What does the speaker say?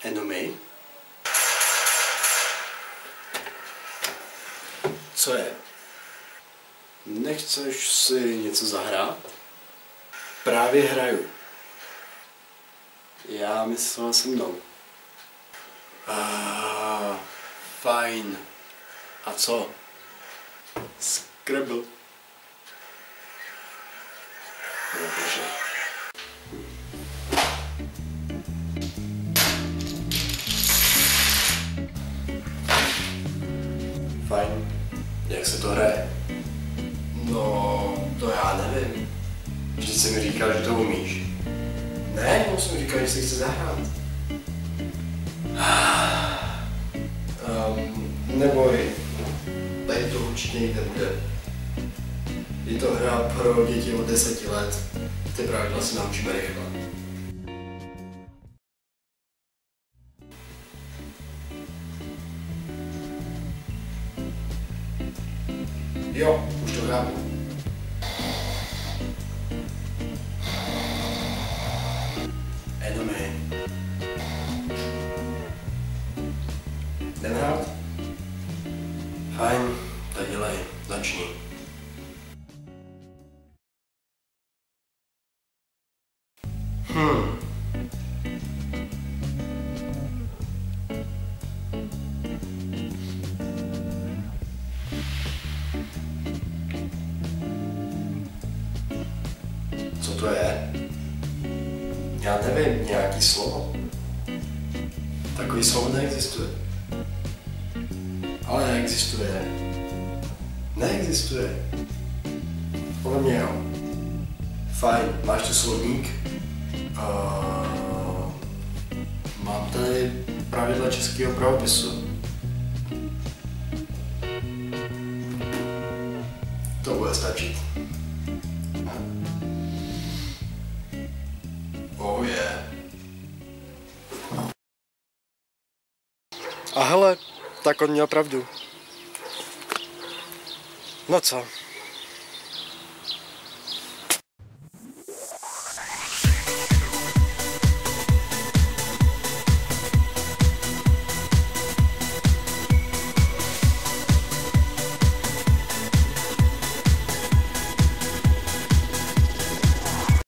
Enemy? Co je? Nechceš si něco zahrát? Právě hraju. Já myslel se mnou. Fajn. A co? Scrabble. Bože. Fajn. Jak se to hraje? No, to já nevím. Vždyť jsi mi říkal, že to umíš. Ne, jenom jsem říkal, že si chci zahrát. Neboj, tady to určitě někde bude. Je to hra pro děti od 10 let. Ty pravidla si naučíme rychle. Jo, už to chápu. Enemy. Jdem hrát? Fajn, tak dělej, začni. Co to je? Já nevím, nějaký slovo. Takový slovo neexistuje. Ale neexistuje. Neexistuje. Podle mě jo. Fajn, máš tu slovník? Mám tady pravidla českého pravopisu. To bude stačit. Oh yeah. A hele, tak on měl pravdu. No co?